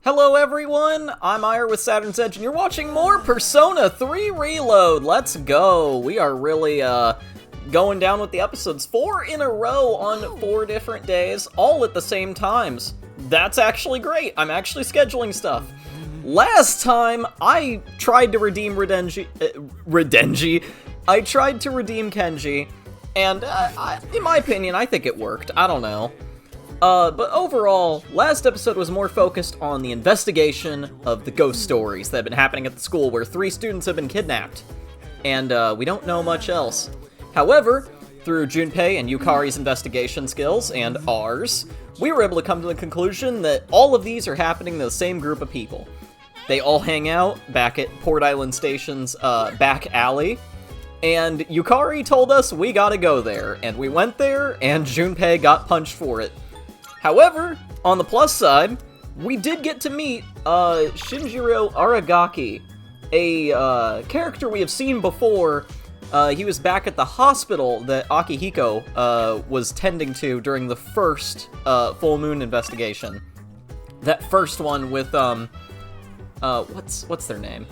Hello everyone, I'm Eire with Saturn's Edge, and you're watching more Persona 3 Reload! Let's go! We are really, going down with the episodes 4 in a row on 4 different days, all at the same times. That's actually great, I'm actually scheduling stuff. Last time, I tried to redeem I tried to redeem Kenji, and, in my opinion, I think it worked. I don't know. But overall, last episode was more focused on the investigation of the ghost stories that have been happening at the school where 3 students have been kidnapped. And, we don't know much else. However, through Junpei and Yukari's investigation skills, and ours, we were able to come to the conclusion that all of these are happening to the same group of people. They all hang out back at Port Island Station's, back alley, and Yukari told us we gotta go there, and we went there, and Junpei got punched for it. However, on the plus side, we did get to meet Shinjiro Aragaki, a character we have seen before. He was back at the hospital that Akihiko was tending to during the first full moon investigation. That first one with what's their name?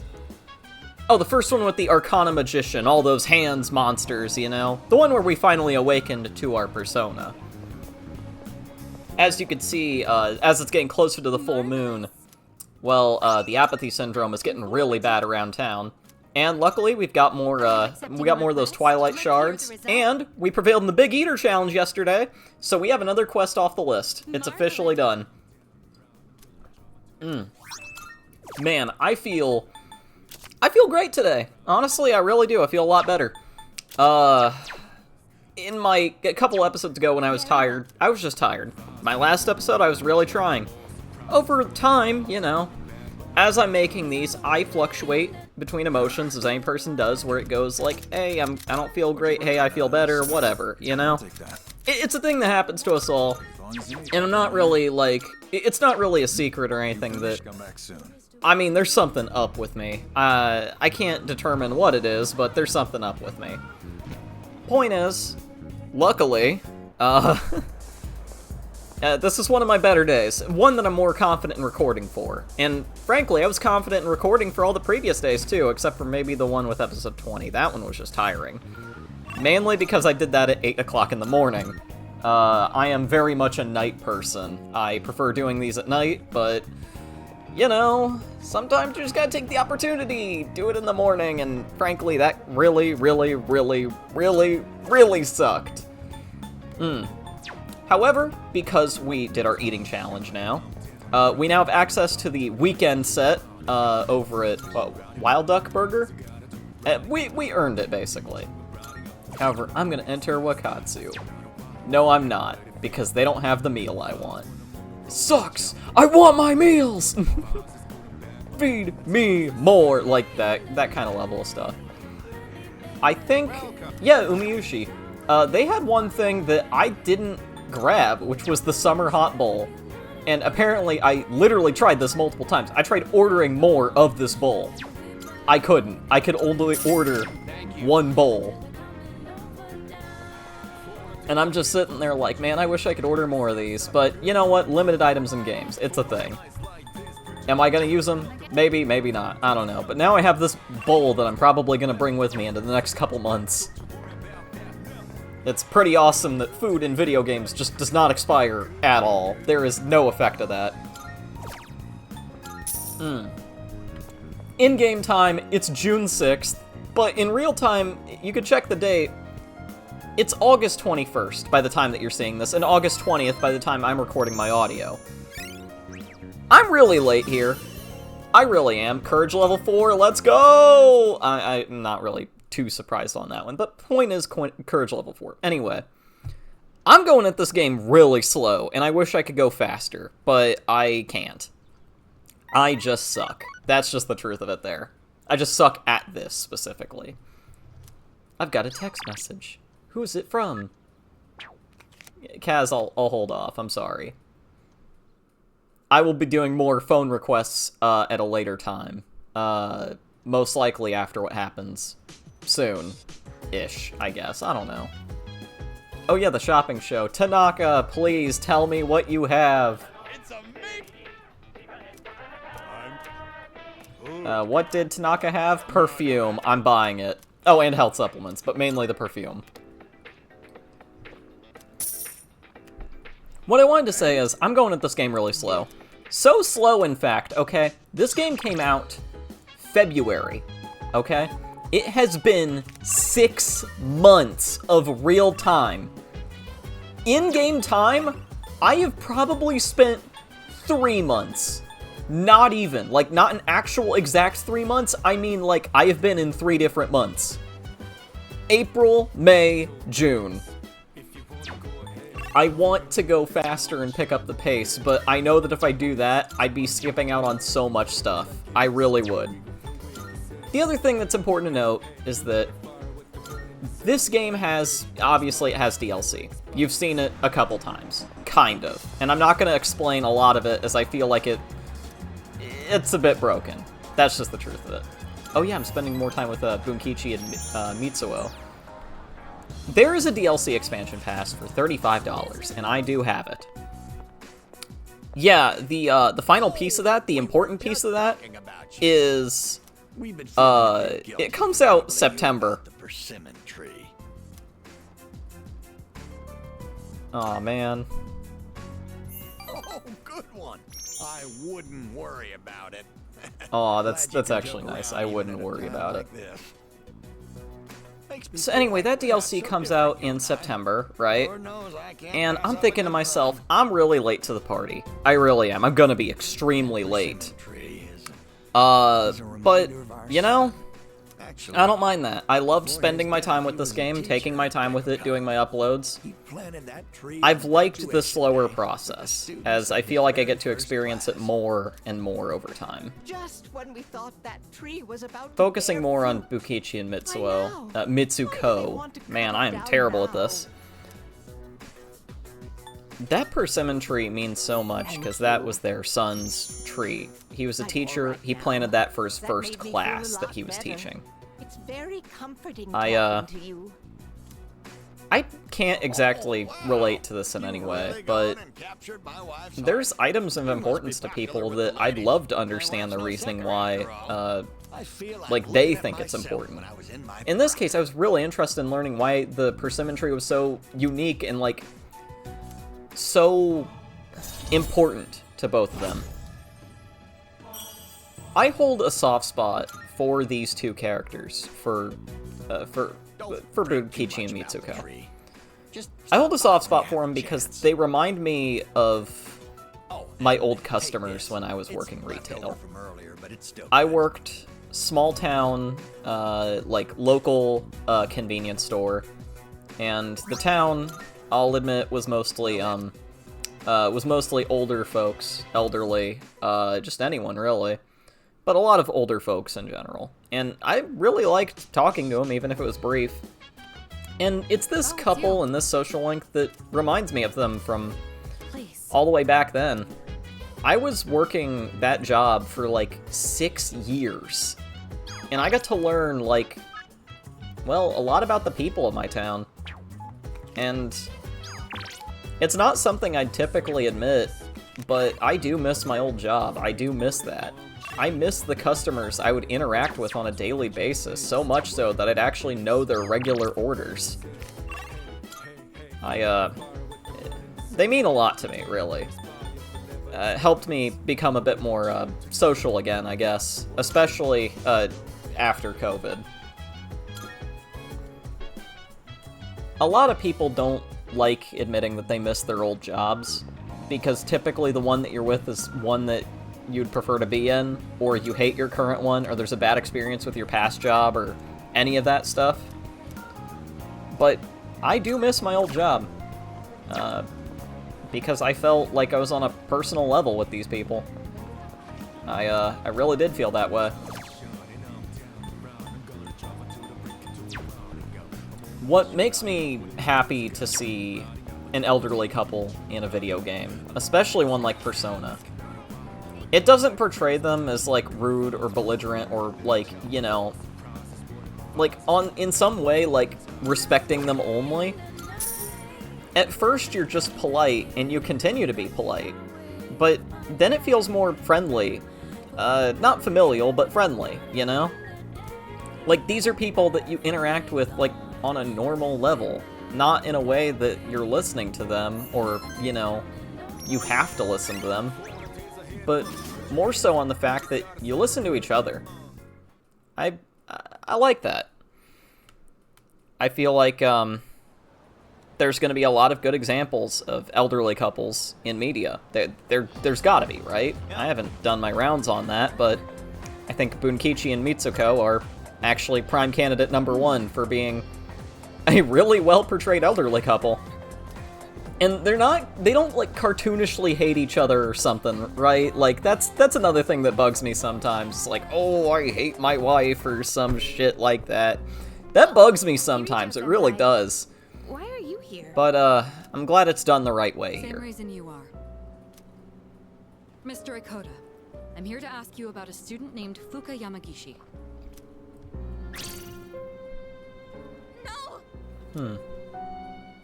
Oh, the first one with the Arcana Magician, all those hands monsters, you know? The one where we finally awakened to our persona. As you can see, as it's getting closer to the full moon, well, the apathy syndrome is getting really bad around town. And luckily, we got more of those Twilight Shards, and we prevailed in the Big Eater Challenge yesterday, so we have another quest off the list. It's officially done. Man, I feel great today. Honestly, I really do. I feel a lot better. A couple episodes ago when I was tired, I was just tired. My last episode, I was really trying. Over time, you know, as I'm making these, I fluctuate between emotions, as any person does, where it goes like, hey, I don't feel great, hey, I feel better, whatever, you know? It's a thing that happens to us all, and I'm not really, like, it's not really a secret or anything that, I mean, there's something up with me. I can't determine what it is, but there's something up with me. Point is, luckily, this is one of my better days, one that I'm more confident in recording for. And frankly, I was confident in recording for all the previous days too, except for maybe the one with episode 20. That one was just tiring. Mainly because I did that at 8 o'clock in the morning. I am very much a night person. I prefer doing these at night, but, you know, sometimes you just gotta take the opportunity, do it in the morning, and frankly, that really, really, really, really, really sucked. However, because we did our eating challenge now, we now have access to the weekend set over at Wild Duck Burger. We earned it, basically. However, I'm gonna enter Wakatsu. No, I'm not, because they don't have the meal I want. Sucks! I want my meals! Feed me more! Like that kind of level of stuff. I think, yeah, Umiyushi. They had one thing that I didn't grab, which was the Summer Hot Bowl. And apparently, I literally tried this multiple times. I tried ordering more of this bowl. I couldn't. I could only order one bowl. And I'm just sitting there like, man, I wish I could order more of these. But you know what? Limited items in games. It's a thing. Am I gonna use them? Maybe, maybe not. I don't know. But now I have this bowl that I'm probably gonna bring with me into the next couple months. It's pretty awesome that food in video games just does not expire at all. There is no effect of that. In-game time, it's June 6th, but in real time, you could check the date. It's August 21st by the time that you're seeing this, and August 20th by the time I'm recording my audio. I'm really late here. I really am. Courage level 4, let's go! I'm not really too surprised on that one, but point is courage level 4. Anyway, I'm going at this game really slow, and I wish I could go faster, but I can't. I just suck. That's just the truth of it there. I just suck at this, specifically. I've got a text message. Who's it from? Kaz, I'll hold off, I'm sorry. I will be doing more phone requests at a later time. Most likely after what happens soon-ish, I guess. I don't know. Oh yeah, the shopping show. Tanaka, please tell me what you have. What did Tanaka have? Perfume. I'm buying it. Oh, and health supplements, but mainly the perfume. What I wanted to say is, I'm going at this game really slow. So slow, in fact, okay? This game came out February, okay? It has been 6 months of real time. In-game time, I have probably spent 3 months. Not even. Like, not an actual exact 3 months. I mean, like, I have been in 3 different months. April, May, June. I want to go faster and pick up the pace, but I know that if I do that, I'd be skipping out on so much stuff. I really would. The other thing that's important to note is that this game has, obviously it has DLC. You've seen it a couple times. Kind of. And I'm not going to explain a lot of it, as I feel like it's a bit broken. That's just the truth of it. Oh yeah, I'm spending more time with Bunkichi and Mitsuo. There is a DLC expansion pass for $35, and I do have it. Yeah, the final piece of that, the important piece of that, is it comes out September. Aw, man. Oh, good one. I wouldn't worry about it. Aw, that's actually nice. I wouldn't worry about it. So anyway, that DLC comes out in September, right? And I'm thinking to myself, I'm really late to the party. I really am. I'm gonna be extremely late. But, you know, I don't mind that. I loved spending my time with this game, taking my time with it, doing my uploads. I've liked the slower process, as I feel like I get to experience it more and more over time. Just when we thought that tree was about Focusing more on Bukichi and Mitsuko. Man, I am terrible at this. That persimmon tree means so much, because that was their son's tree. He was a teacher, he planted that for his first class that he was teaching. It's very comforting I to you. I can't exactly relate to this in any way, but there's items of importance to people that I'd love to understand the reasoning why, like, they think it's important. In this case, I was really interested in learning why the persimmon tree was so unique and, like, so important to both of them. I hold a soft spot for these two characters, for Bukichi and Mitsuko. I hold a soft spot for them because they remind me of my old customers when I was working retail. I worked small town, like local convenience store, and the town, I'll admit, was mostly older folks, elderly, just anyone really. But a lot of older folks in general. And I really liked talking to them, even if it was brief. And it's this couple and this social link that reminds me of them from all the way back then. I was working that job for like 6 years. And I got to learn, like, well, a lot about the people of my town. And it's not something I'd typically admit, but I do miss my old job. I do miss that. I miss the customers I would interact with on a daily basis, so much so that I'd actually know their regular orders. They mean a lot to me, really. It helped me become a bit more, social again, I guess. Especially, after COVID. A lot of people don't like admitting that they miss their old jobs, because typically the one that you're with is one that you'd prefer to be in, or you hate your current one, or there's a bad experience with your past job, or any of that stuff. But I do miss my old job, because I felt like I was on a personal level with these people. I really did feel that way. What makes me happy to see an elderly couple in a video game, especially one like Persona, it doesn't portray them as, like, rude or belligerent or, like, you know, like, in some way, like, respecting them only. At first, you're just polite, and you continue to be polite. But then it feels more friendly, not familial, but friendly, you know? Like, these are people that you interact with, like, on a normal level, not in a way that you're listening to them, or, you know, you have to listen to them, but more so on the fact that you listen to each other. I like that. I feel like, there's going to be a lot of good examples of elderly couples in media. There's gotta be, right? I haven't done my rounds on that, but I think Bunkichi and Mitsuko are actually prime candidate number 1 for being a really well-portrayed elderly couple. And they don't, like, cartoonishly hate each other or something, right? Like, that's another thing that bugs me sometimes. It's like, oh, I hate my wife, or some shit like that. That bugs me sometimes, it really does. Why are you here? But, I'm glad it's done the right way here. Same reason you are. Mr. Ikoda, I'm here to ask you about a student named Fuka Yamagishi. No!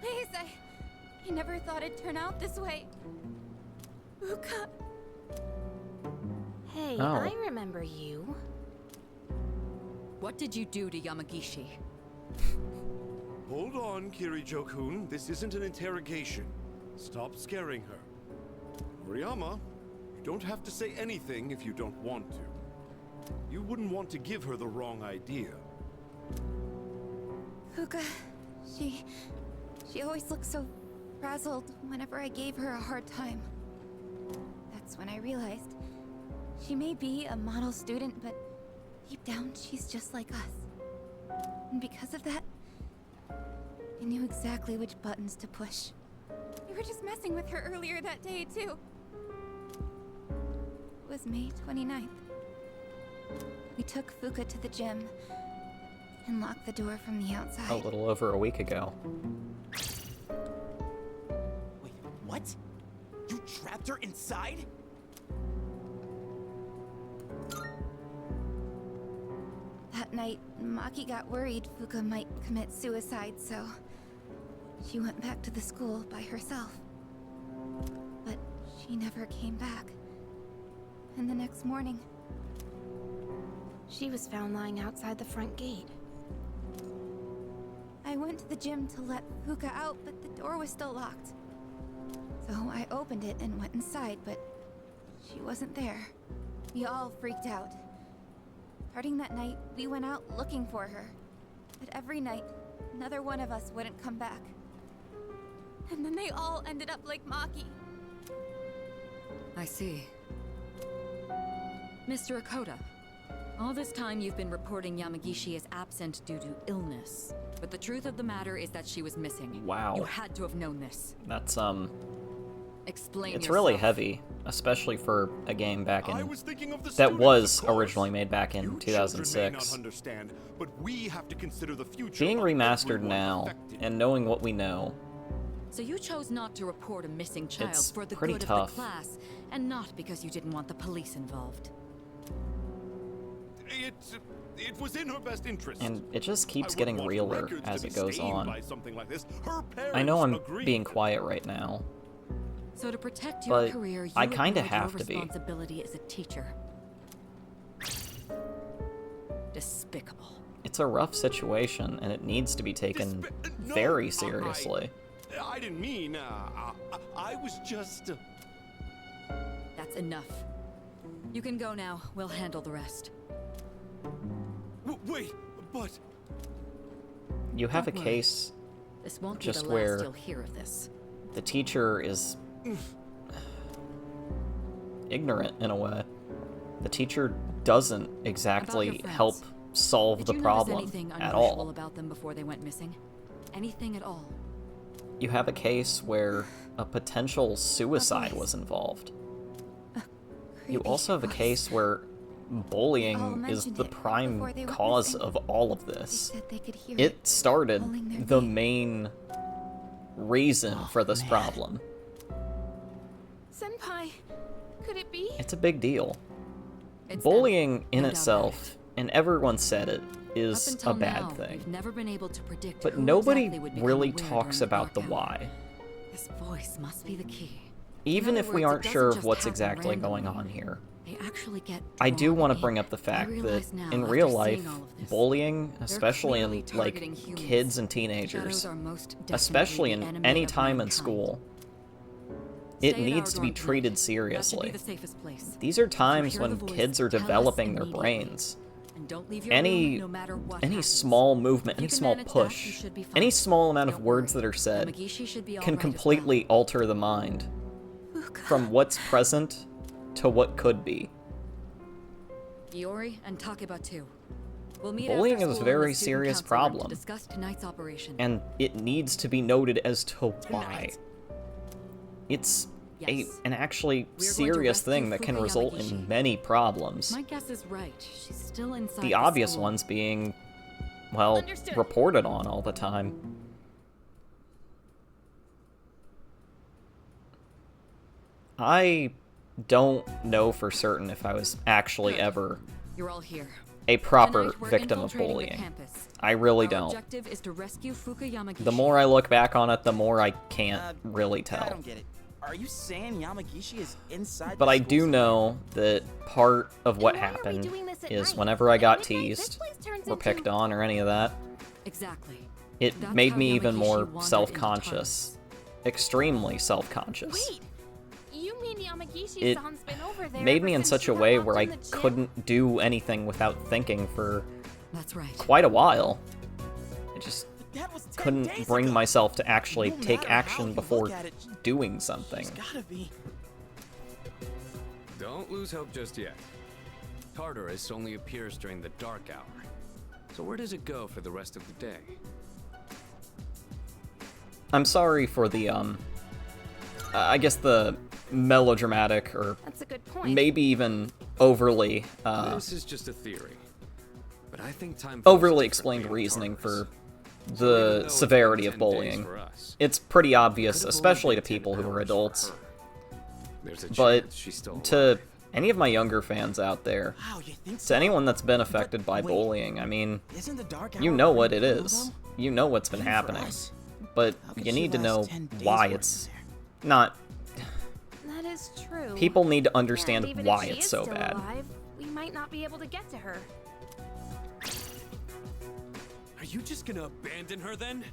Please, I never thought it'd turn out this way. Fuka. Hey, Oh. I remember you. What did you do to Yamagishi? Hold on, Kirijo-kun. This isn't an interrogation. Stop scaring her. Moriyama, you don't have to say anything if you don't want to. You wouldn't want to give her the wrong idea. Fuka, she always looked so frazzled whenever I gave her a hard time. That's when I realized she may be a model student, but deep down she's just like us. And because of that, I knew exactly which buttons to push. We were just messing with her earlier that day, too. It was May 29th. We took Fuka to the gym and locked the door from the outside. A little over a week ago. Wait, what? You trapped her inside? That night, Maki got worried Fuka might commit suicide, so she went back to the school by herself. But she never came back. And the next morning, She was found lying outside the front gate. I went to the gym to let Fuka out, but the door was still locked. So I opened it and went inside, but she wasn't there. We all freaked out. Starting that night, we went out looking for her. But every night, another one of us wouldn't come back. And then they all ended up like Maki. I see. Mr. Ikoda, all this time you've been reporting Yamagishi as absent due to illness. But the truth of the matter is that she was missing. Wow. You had to have known this. That's, Explain it's yourself. really heavy, especially for a game back I in... was thinking of the that students, was of course. originally made back in You children may not 2006. understand, but we have to consider the future Being of remastered everyone now, affected. and knowing what we know, So you chose not to report a missing child It's for the pretty good tough. of the class, and not because you didn't want the police involved. It was in her best interest. and it just I keeps wouldn't getting want realer records to as be it goes stained on. by something like this. Her I know I'm parents agreed. being quiet right now, So to protect your but career, you I kinda ignored your have to be. responsibility as a teacher. Despicable. it's a rough situation, and it needs to be taken No, very seriously. I didn't mean. I was just. That's enough. You can go now. We'll handle the rest. Wait, but You have a Don't worry. case, This won't Just be the where- last you'll hear of this. the teacher is ignorant in a way. The teacher doesn't About exactly your friends. help solve Did the you problem notice anything at unusual all. about them before they went missing? Anything at all? You have a case where a potential suicide voice. was involved. You Creepy also have a voice. case where All bullying is mentioned the it prime before they went cause missing. of all of They this. said they could hear It started calling their the name. main reason for this problem. Senpai, could it be? It's a big deal. It's Bullying them. in No doubt about itself, and everyone said it, Up is until a bad now, thing. we've never been able to predict But who nobody exactly would become really aware talks during about the dark hour. why. This voice must be the key. Even In if other we words, aren't it sure doesn't of just what's happen exactly going randomly. on here, They actually get I do drawn want to in. bring up the I fact that realize now, in after real seeing life, all of this, bullying, they're especially clearly in targeting like humans. kids and Shadows teenagers, are most definitely especially the in enemy any of time in mankind. school, Stay it at our needs to be dorm tonight. treated That should be seriously. the safest place. These are If you times hear when the voice, kids are tell us developing their immediately. brains. And don't leave your Any room, no matter what any happens. small movement, If you any can small manage that, you push, should be fine. any small amount of Don't words worry. that are said Yamagishi should be all can right as well. completely alter the mind from what's present to what could be. Iori and Takeba too. We'll meet Bullying after is a school in very the student serious council room problem. to discuss tonight's operation. And it needs to be noted as to why. Tonight? It's Yes. an actually We're going to serious rescue thing that can Fuka result Yamagishi. in many problems. My guess is right. She's still inside The obvious school. ones being, well, Understood. reported on all the time. I don't know for certain if I was actually Good. ever You're all here. a proper Tonight, we're victim of infiltrating the bullying. campus. I really Our don't. objective is to rescue Fuka Yamagishi. The more I look back on it, the more I can't really I tell. don't get it. Are you saying Yamagishi is inside But the I school do somewhere? know that part of what And why are we happened doing this at is night? whenever I got At midnight, this teased place turns or into- picked on or any of that, Exactly. it That's made how me even Yamagishi more wandered into self-conscious. Extremely self-conscious. Wait, you mean Yamagishi's It son's been over there made ever me in since such you a got way locked where I in the gym? couldn't do anything without thinking for That's right. quite a while. I just That was 10 couldn't days bring ago. myself to actually No take matter how action you before look at it, doing something. She's gotta be. Don't lose hope just yet. Tartarus only appears during the dark hour. So where does it go for the rest of the day? I'm sorry for the, I guess the melodramatic or That's a good point. maybe even overly, This is just a theory. But I think time flows overly differently explained in reasoning Tartarus. for So even the though it's severity been of 10 days bullying. for us, It's pretty it obvious, could've only especially to been 10 people who are hours for adults. her. There's a But chance she's still to alive. any of my younger fans out there, Wow, you think so? to anyone that's been affected by wait. bullying, I mean, Isn't the dark you hour know what pretty it cool, is. though? You know what's been Even for happening. us. But How could you she need to last know 10 days why working it's there? not. That is true. People need to And understand even why if she it's is so still bad. alive, we might not be able to get to her. Are you just gonna abandon her then?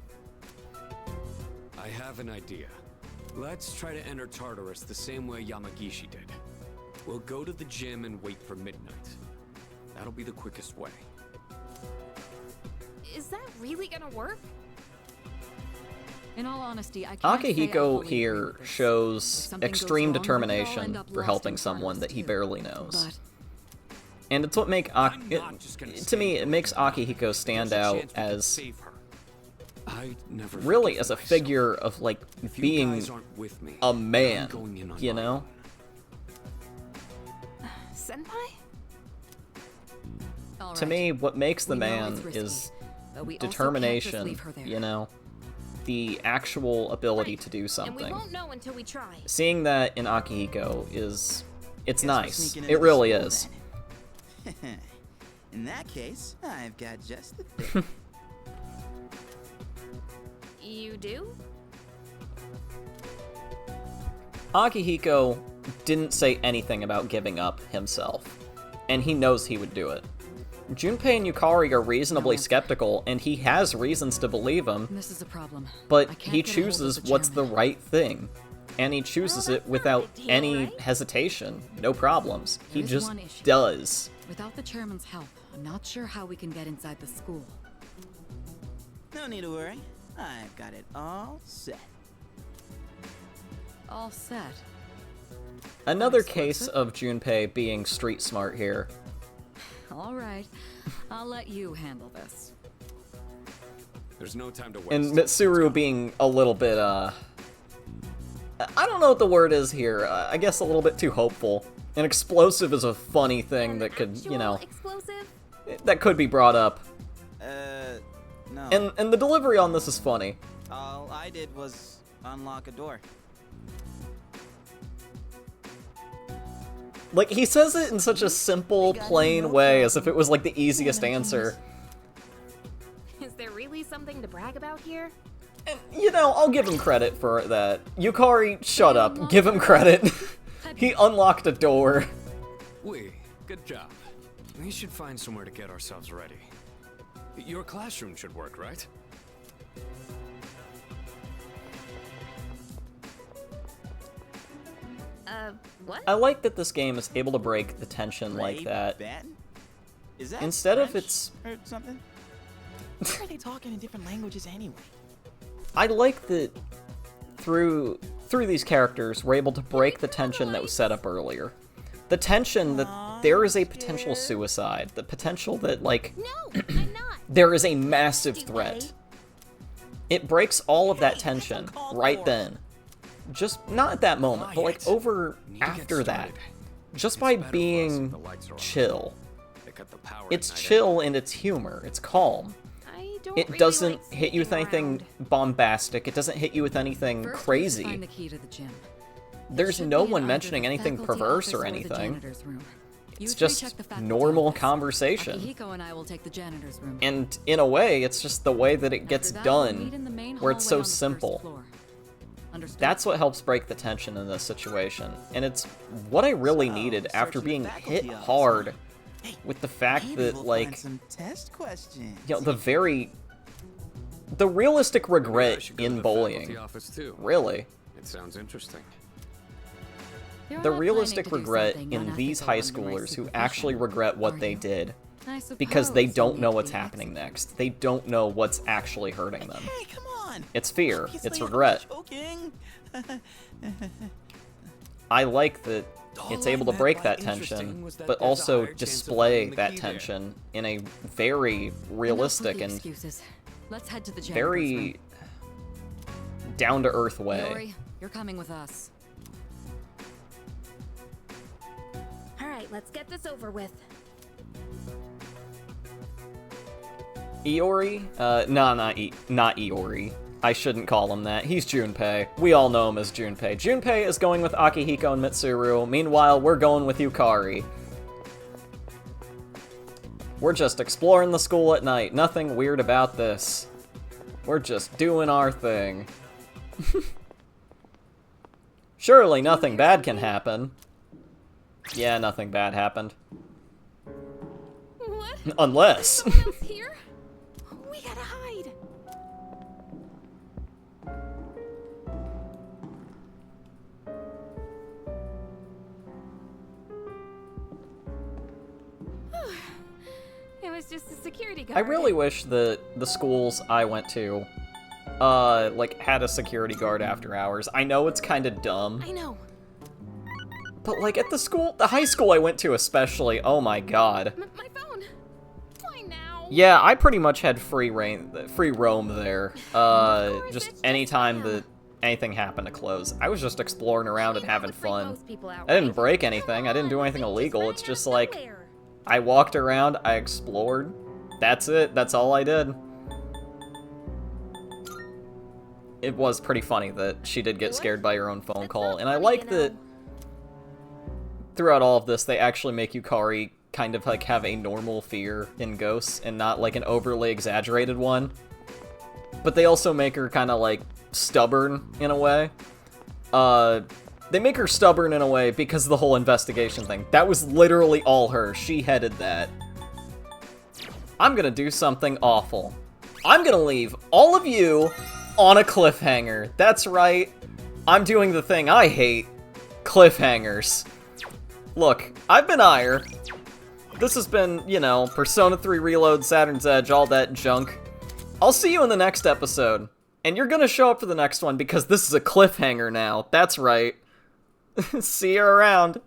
I have an idea. Let's try to enter Tartarus the same way Yamagishi did. We'll go to the gym and wait for midnight. That'll be the quickest way. Is that really gonna work? In all honesty, I can't say I Akihiko fully agree here with this. If shows something goes extreme wrong, we could all determination end up for lost helping in someone Tartarus that he too. barely knows. But And it's what I'm not just gonna to stand me, it here. makes Akihiko stand There's a out chance we can as save her. I never really forgive as a myself. figure of like If you being guys aren't with me, a I'm man, going in on you my know? own. Senpai? all To right. me, what makes the We know man it's risky, is but we also can't just determination, leave her there. you know? The actual ability Right. to do And we something. won't know until we try. Seeing that in Akihiko it's Guess we're nice. sneaking It into the really school is. then. In that case, I've got just the thing. You do? Akihiko didn't say anything about giving up himself, and he knows he would do it. Junpei and Yukari are reasonably answer. skeptical, and he has reasons to believe him, This is a problem. but I can't he get a hold of chooses the what's the chairman. right thing. And he chooses Well, it that's not a without big deal, any right? hesitation, no problems. He There is just one issue. does. Without the chairman's help, I'm not sure how we can get inside the school. No need to worry. I've got it all set. All set. Another Nice, case Watson. of Junpei being street smart here. All right. I'll let you handle this. There's no time to waste. And Mitsuru being a little bit, I don't know what the word is here. I guess a little bit too hopeful. An explosive is a funny thing An that could, you actual know, explosive? that could be brought up. No. And the delivery on this is funny. All I did was unlock a door. Like, he says it in such a simple, plain way, as if it was, like, the easiest answer. Is there really something to brag about here? And, you know, I'll give him credit for that. Yukari, shut up. Give him credit. He unlocked a door. Good job. We should find somewhere to get ourselves ready. Your classroom should work, right? What? I like that this game is able to break the tension like that. Is that Instead of French its... or something? Why are they talking in different languages anyway? I like that through these characters, we're able to break the tension that was set up earlier. The tension that there is a potential suicide. The potential that, like, No, I'm not. there is a massive threat. It breaks all of that tension right then. Just, not at that moment, but like over after that. Just by being chill. It's chill and it's humor. It's calm. I don't It really doesn't like hit you with sneaking anything around. bombastic. It doesn't hit you with anything First, we should crazy. find the key to the gym. It There's should no be one in mentioning either the anything faculty perverse office or the anything. janitor's room. You It's three just check the faculty normal office. conversation. Akihiko and I will take the janitor's room. And in a way, it's just the way that it gets After that, we'll meet in done, the main where it's hallway so on the first simple. floor. Understood? That's what helps break the tension in this situation. And it's what I really needed after searching being the hit faculty office, hard huh? Hey, with the fact maybe that, we'll like, find some test questions. you know, the realistic Maybe I regret should go to in the faculty bullying. office too. Really. It sounds interesting. You're The not realistic planning to do regret something in these unethical high under my schoolers who supervision, actually regret what are they you? did I because they suppose don't you know need what's to be happening excellent. next. They don't know what's actually hurting them. Hey, come on. It's fear. Obviously, It's I'm regret. joking. I like that it's All I able to meant break by that interesting tension, was that but there's a also higher chance of display finding the that key there. tension in a very Enough realistic with the and excuses. Let's head to the janitor's very room. down-to-earth way. Iori, you're coming with us. All right, let's get this over with. Iori? No, not Iori. I shouldn't call him that. He's Junpei. We all know him as Junpei. Junpei is going with Akihiko and Mitsuru. Meanwhile, we're going with Yukari. We're just exploring the school at night. Nothing weird about this. We're just doing our thing. Surely nothing bad can happen. Yeah, nothing bad happened. What? Unless. Someone else here? We gotta hide. It was just a security guard. I really wish that the schools I went to, like, had a security guard after hours. I know it's kind of dumb, I know. but, like, at the high school I went to especially, oh my god. My phone. Why now? Yeah, I pretty much had free roam there. course, Just it's anytime just that anything happened to close. I was just exploring around and That having would freak fun. most people out, I didn't right? break anything, I didn't do Come anything on, illegal, running it's out just of like, nowhere. I walked around, I explored, that's it, that's all I did. It was pretty funny that she did get scared by her own phone That's call, not and I funny, like you that know. throughout all of this, they actually make Yukari kind of like have a normal fear in ghosts and not like an overly exaggerated one. But they also make her kind of like stubborn in a way. They make her stubborn in a way because of the whole investigation thing. That was literally all her. She headed that. I'm gonna do something awful. I'm gonna leave all of you on a cliffhanger. That's right. I'm doing the thing I hate. Cliffhangers. Look, I've been Eire. This has been, you know, Persona 3 Reload, Saturn's Edge, all that junk. I'll see you in the next episode. And you're gonna show up for the next one because this is a cliffhanger now. That's right. See you around.